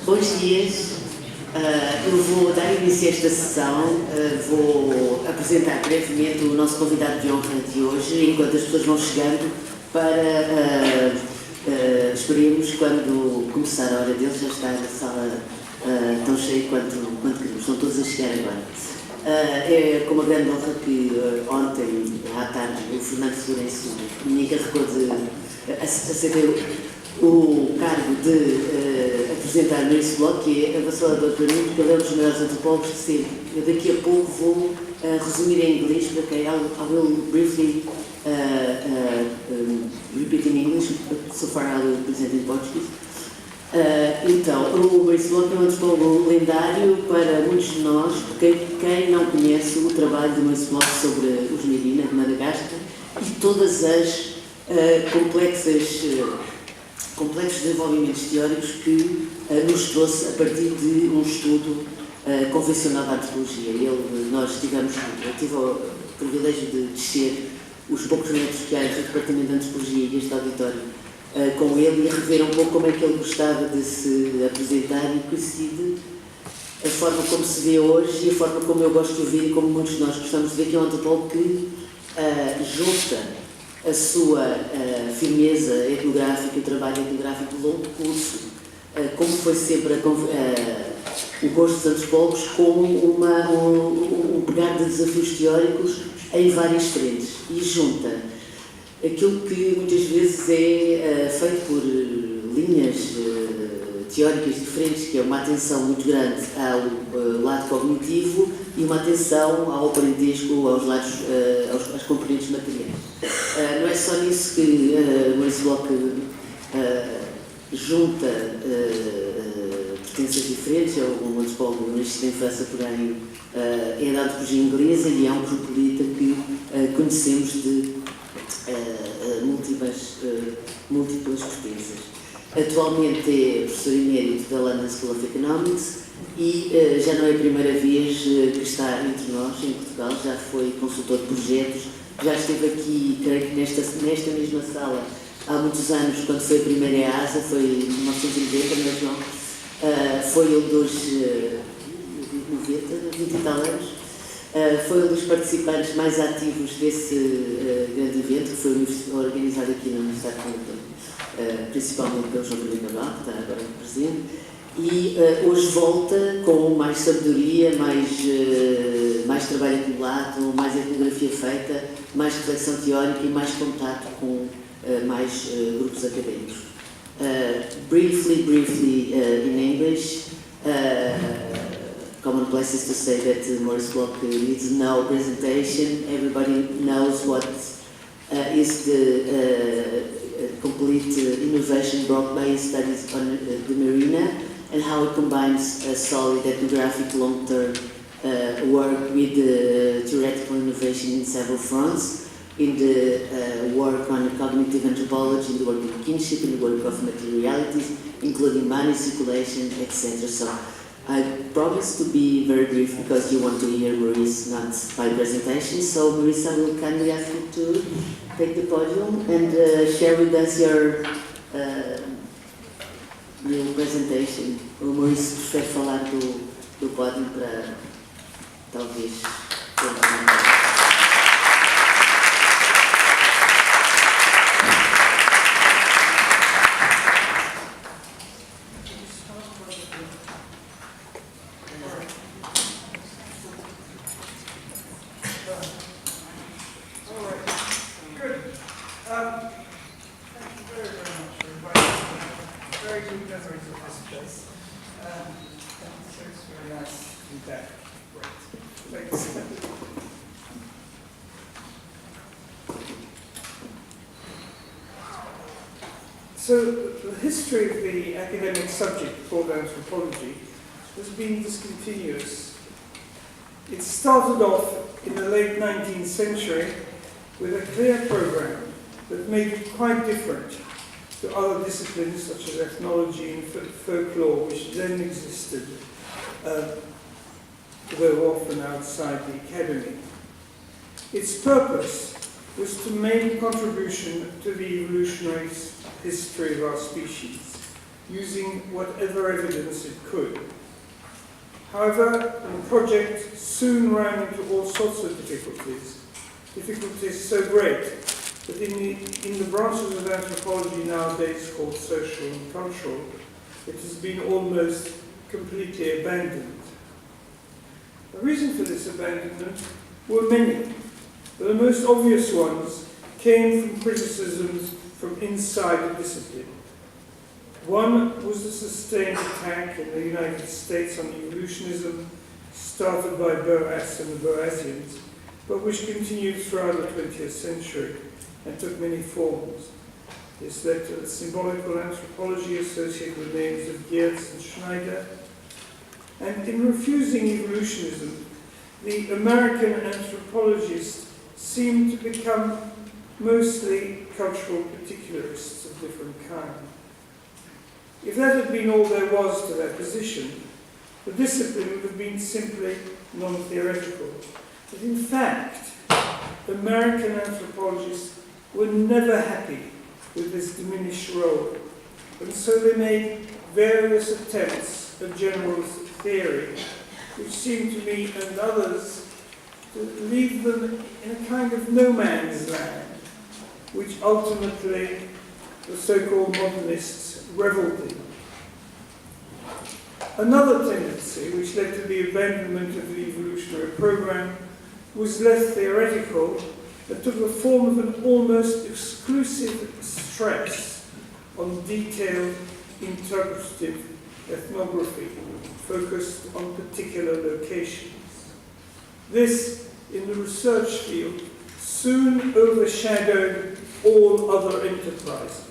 Bons dias. Eu vou dar início a esta sessão, vou apresentar brevemente o nosso convidado de honra de hoje, enquanto as pessoas vão chegando, para esperemos quando começar a hora deles, já está a sala tão cheia quanto queremos, estão todos a chegar agora. É com uma grande honra que ontem, à tarde, o Fernando Florencio me encarregou de aceder o cargo de apresentar Maurice Bloch, que é avassalador para mim, porque ele é um dos maiores antropólogos de sempre. Eu daqui a pouco vou resumir em inglês, para quem I will briefly repeat in English, but so far I will present in Portuguese. Então, o Maurice Bloch é um antropólogo lendário para muitos de nós, porque quem não conhece o trabalho de Maurice Bloch sobre os Merina de Madagascar e todas as complexos desenvolvimentos teóricos que nos trouxe a partir de um estudo convencional da antropologia. Eu tive o privilégio de descer os poucos metros que há entre o Departamento de Antropologia e este auditório com ele e rever um pouco como é que ele gostava de se apresentar e coincide a forma como se vê hoje e a forma como eu gosto de ouvir e como muitos de nós gostamos de ver, que é um antropólogo que junta a sua firmeza etnográfica e o trabalho etnográfico de longo curso, como foi sempre o gosto dos antropólogos, com um pegar de desafios teóricos em várias frentes, e junta aquilo que muitas vezes é feito por linhas teóricas diferentes, que é uma atenção muito grande ao lado cognitivo e uma atenção ao parentesco, às componentes materiais. Não é só nisso que Maurice Bloch junta pertenças diferentes. É um antropólogo nascido em França, porém é da antropologia inglesa e é um cosmopolita que conhecemos de múltiplas potências. Atualmente é professor emérito da London School of Economics e já não é a primeira vez que está entre nós, em Portugal. Já foi consultor de projetos, já esteve aqui, creio que nesta mesma sala, há muitos anos, quando foi a primeira EASA, foi em 1990, mas não, foi um dos 20 e tal anos. Foi um dos participantes mais ativos desse grande evento, que foi organizado aqui na Universidade de Coimbra, principalmente pelo João Felipe Cabral, que está agora presente, e hoje volta com mais sabedoria, mais trabalho acumulado, mais etnografia feita, mais reflexão teórica e mais contato com mais grupos académicos. Briefly in English, common places to say that Maurice Bloch needs no presentation. Everybody knows what is the complete innovation brought by his studies on the Marina and how it combines solid ethnographic long-term work with theoretical innovation in several fronts, in the work on cognitive anthropology, in the work of kinship, in the work of materialities, including money circulation, etc. So I promise to be very brief because you want to hear Maurice, not my presentation. So Maurice, I will kindly ask you to take the podium and share with us your presentation. O Maurice prefere falar do pódio para talvez... So the history of the academic subject called anthropology has been discontinuous. It started off in the late 19th century with a clear program that made it quite different to other disciplines such as ethnology and folklore, which then existed, though often outside the academy. Its purpose was to make a contribution to the evolutionary history of our species using whatever evidence it could. However, the project soon ran into all sorts of difficulties so great that in the branches of anthropology nowadays called social and cultural, it has been almost completely abandoned. The reason for this abandonment were many, but the most obvious ones came from criticisms from inside the discipline. One was the sustained attack in the United States on evolutionism, started by Boas and the Boasians, but which continued throughout the 20th century and took many forms. This led to the symbolical anthropology associated with names of Geertz and Schneider. And in refusing evolutionism, the American anthropologists seemed to become mostly cultural particularists of different kinds. If that had been all there was to that position, the discipline would have been simply non-theoretical. But in fact, American anthropologists were never happy with this diminished role, and so they made various attempts at general theory, which seemed to me and others to leave them in a kind of no man's land, which ultimately the so-called modernists revelled in. Another tendency which led to the abandonment of the evolutionary program was less theoretical and took the form of an almost exclusive stress on detailed interpretative ethnography focused on particular locations. This, in the research field, soon overshadowed all other enterprises.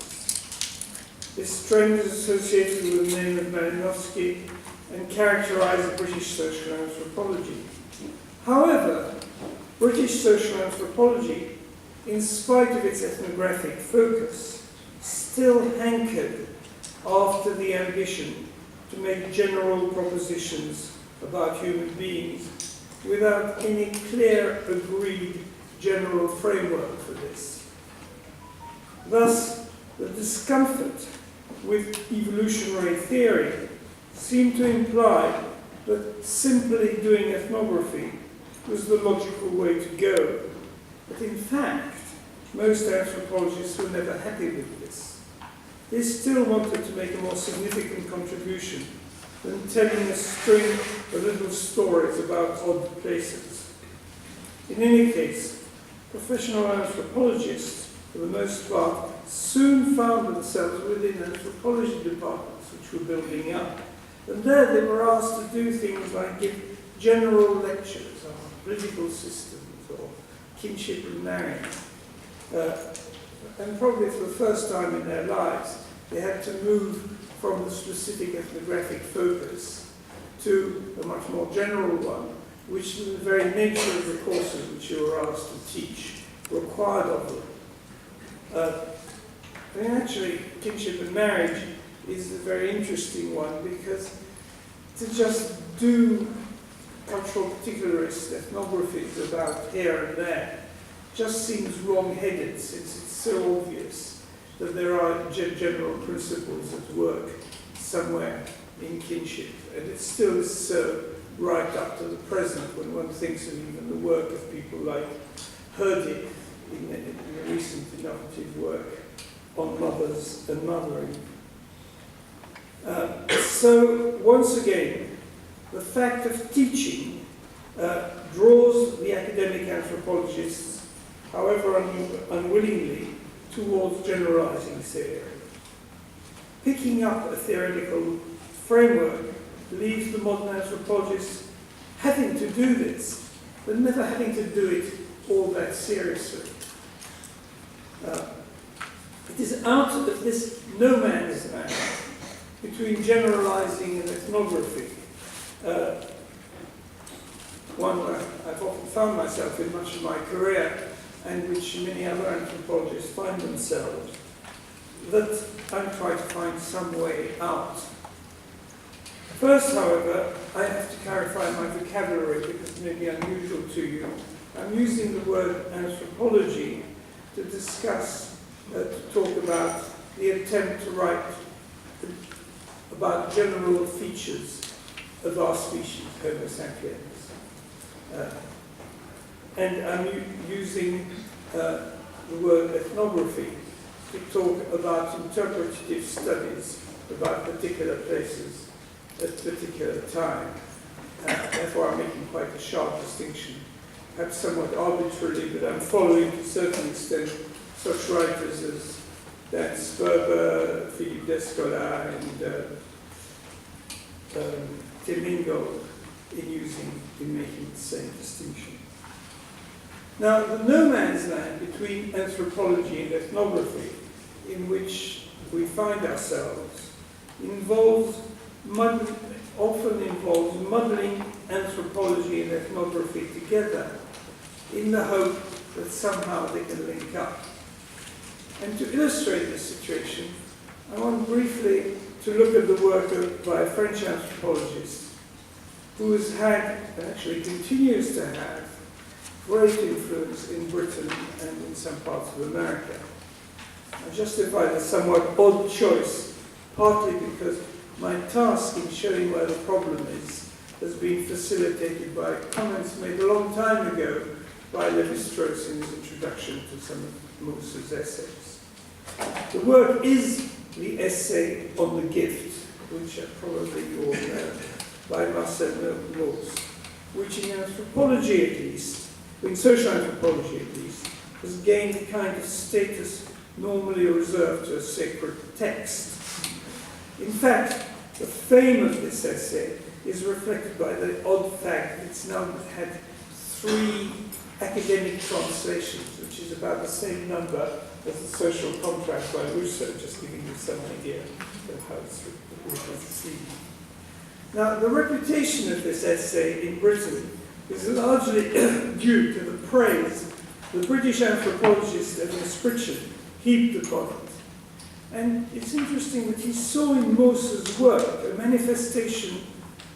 This trend is associated with the name of Malinowski and characterized British social anthropology. However, British social anthropology, in spite of its ethnographic focus, still hankered after the ambition to make general propositions about human beings without any clear, agreed general framework for this. Thus, the discomfort with evolutionary theory seemed to imply that simply doing ethnography was the logical way to go. But in fact, most anthropologists were never happy with this. They still wanted to make a more significant contribution than telling a string of little stories about odd places. In any case, professional anthropologists, for the most part, soon found themselves within anthropology departments which were building up. And there they were asked to do things like give general lectures on political systems or kinship and marriage. And probably for the first time in their lives, they had to move from the specific ethnographic focus to a much more general one, which the very nature of the courses which you were asked to teach required of them. I mean, actually, kinship and marriage is a very interesting one because to just do cultural particularist ethnographies about here and there just seems wrong-headed since it's so obvious that there are general principles at work somewhere in kinship. And it still is so right up to the present when one thinks of even the work of people like Hurdig in the recent innovative work on mothers and mothering. So once again, the fact of teaching draws the academic anthropologists, however unwillingly, towards generalizing theory. Picking up a theoretical framework leaves the modern anthropologists having to do this, but never having to do it all that seriously. It is out of this no man's land between generalizing and ethnography, one where I've often found myself in much of my career, and which many other anthropologists find themselves, that I'm trying to find some way out. First, however, I have to clarify my vocabulary because it may be unusual to you. I'm using the word anthropology to discuss, to talk about the attempt to write about general features of our species, Homo sapiens. And I'm using the word ethnography to talk about interpretative studies about particular places at a particular time. Therefore, I'm making quite a sharp distinction, perhaps somewhat arbitrarily, but I'm following to a certain extent such writers as Dan Sperber, Philippe Descola, and Tim Ingold in making the same distinction. Now, the no man's land between anthropology and ethnography in which we find ourselves often involves muddling anthropology and ethnography together in the hope that somehow they can link up. And to illustrate this situation, I want briefly to look at the work by a French anthropologist who has had, and actually continues to have, great influence in Britain and in some parts of America. I justify the somewhat odd choice, partly because my task in showing where the problem is has been facilitated by comments made a long time ago by Lévi-Strauss in his introduction to some of Morse's essays. The work is the essay on the gift, which probably you all know, by Marcel Mauss, which in anthropology at least, in social anthropology at least, has gained a kind of status normally reserved to a sacred text. In fact, the fame of this essay is reflected by the odd fact that it's now had 3 academic translations, which is about the same number as the Social Contract by Rousseau, just giving you some idea of how it's received. Now, the reputation of this essay in Britain is largely due to the praise the British anthropologist Evan Spritchen heaped upon it. And it's interesting that he saw in Morse's work a manifestation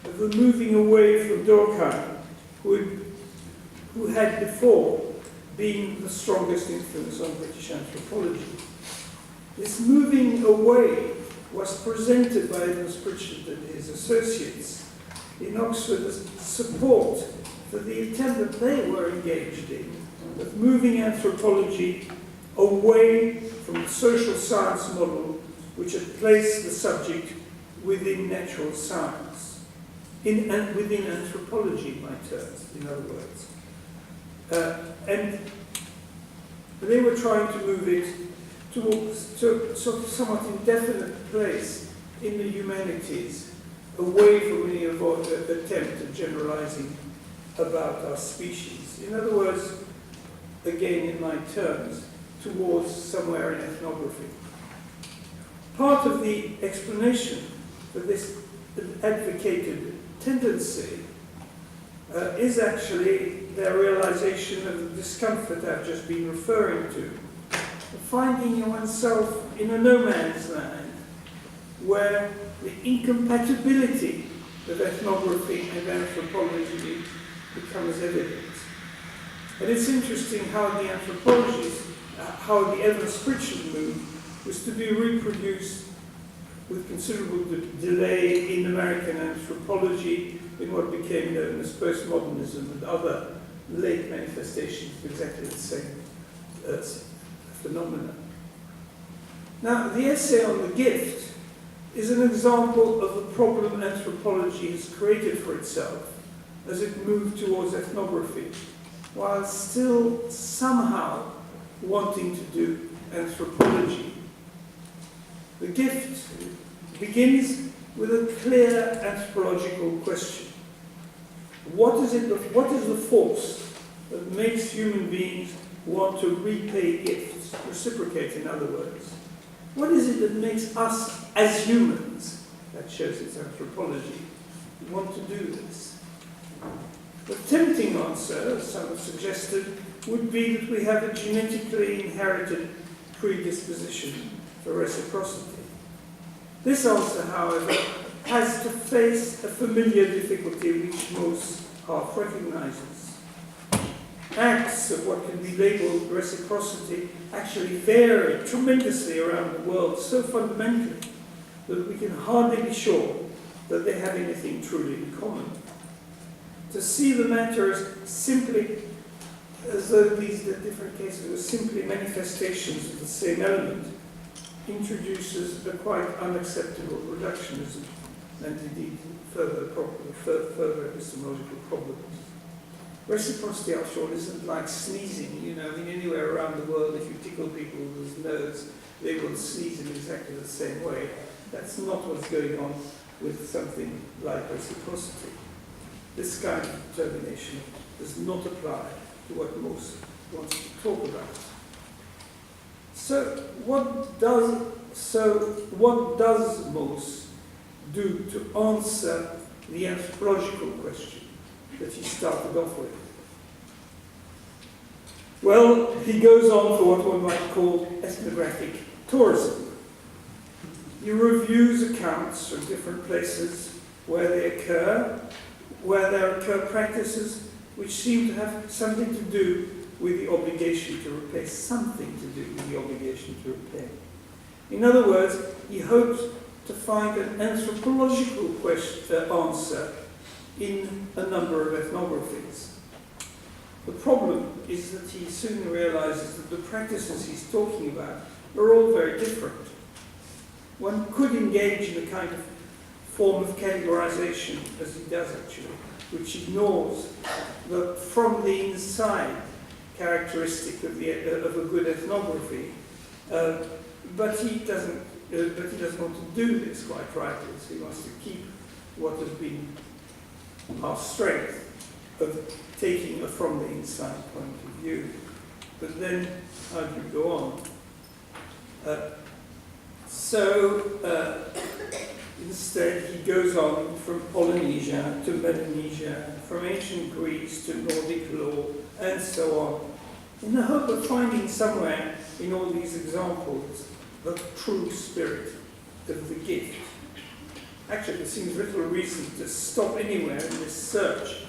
of the moving away from Durkheim, who had before been the strongest influence on British anthropology. This moving away was presented by Evan Spritchen and his associates in Oxford as support for the attempt that they were engaged in of moving anthropology away from the social science model which had placed the subject within natural science, within anthropology, my terms, in other words. And they were trying to move it to a sort of somewhat indefinite place in the humanities, away from any attempt at generalizing about our species. In other words, again in my terms, towards somewhere in ethnography. Part of the explanation for this advocated tendency is actually their realization of the discomfort I've just been referring to, finding oneself in a no man's land where the incompatibility of ethnography and anthropology becomes evident. And it's interesting how the anthropologists, how the Evan Spritchen move was to be reproduced with considerable delay in American anthropology, in what became known as postmodernism and other late manifestations of exactly the same phenomena. Now, the essay on the gift is an example of the problem anthropology has created for itself as it moved towards ethnography, while still somehow wanting to do anthropology. The gift begins with a clear anthropological question. What is the force that makes human beings want to repay gifts, reciprocate in other words? What is it that makes us as humans, that shows its anthropology, want to do this? The tempting answer, as some have suggested, would be that we have a genetically inherited predisposition for reciprocity. This answer, however, has to face a familiar difficulty which most half recognizes. Acts of what can be labeled reciprocity actually vary tremendously around the world so fundamentally that we can hardly be sure that they have anything truly in common. To see the matter as simply as though these different cases were simply manifestations of the same element introduces a quite unacceptable reductionism and indeed further epistemological problems. Reciprocity, after all, isn't like sneezing. You know, I mean, anywhere around the world, if you tickle people's nose, they will sneeze in exactly the same way. That's not what's going on with something like reciprocity. This kind of determination does not apply to what Mauss wants to talk about. So what does Mauss do to answer the anthropological question that he started off with? Well, he goes on for what one might call ethnographic tourism. He reviews accounts from different places where there occur practices which seem to have something to do with the obligation to repay, something to do with the obligation to repay. In other words, he hopes to find an anthropological answer in a number of ethnographies. The problem is that he soon realizes that the practices he's talking about are all very different. One could engage in a kind of form of categorization, as he does actually, which ignores the from the inside characteristic of a good ethnography, but he doesn't want to do this quite rightly. So he wants to keep what has been our strength of taking a from the inside point of view. But then, how do you go on? Instead, he goes on from Polynesia to Melanesia, from ancient Greece to Nordic law, and so on, in the hope of finding somewhere in all these examples the true spirit of the gift. Actually, there seems little reason to stop anywhere in this search,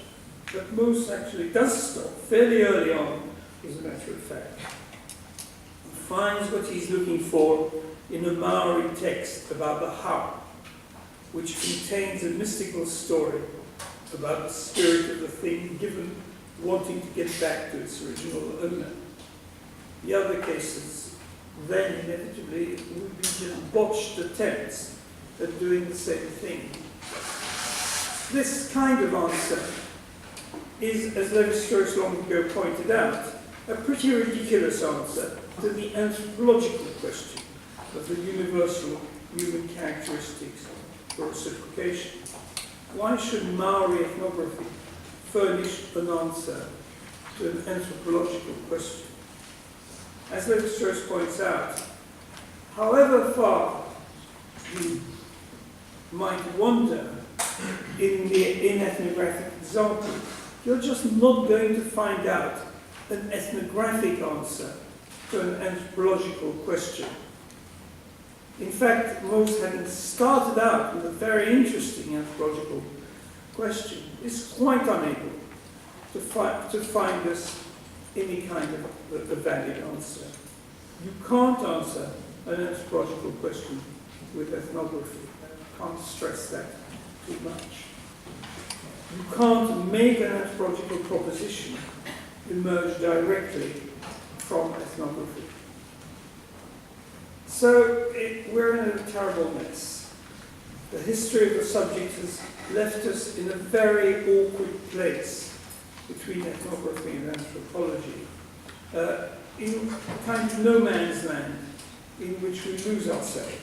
but Mauss actually does stop fairly early on, as a matter of fact. He finds what he's looking for in a Maori text about the how, which contains a mystical story about the spirit of the thing given wanting to get back to its original owner. The other cases then inevitably would be just botched attempts at doing the same thing. This kind of answer is, as Lévi-Strauss long ago pointed out, a pretty ridiculous answer to the anthropological question of the universal human characteristics for reciprocation. Why should Maori ethnography furnish an answer to an anthropological question? As Lévi-Strauss points out, however far you might wander in ethnographic example, you're just not going to find out an ethnographic answer to an anthropological question. In fact, Mauss, having started out with a very interesting anthropological question, is quite unable to find us any kind of a valid answer. You can't answer an anthropological question with ethnography. I can't stress that too much. You can't make an anthropological proposition emerge directly from ethnography. So we're in a terrible mess. The history of the subject has left us in a very awkward place between ethnography and anthropology, in a kind of no man's land in which we lose ourselves.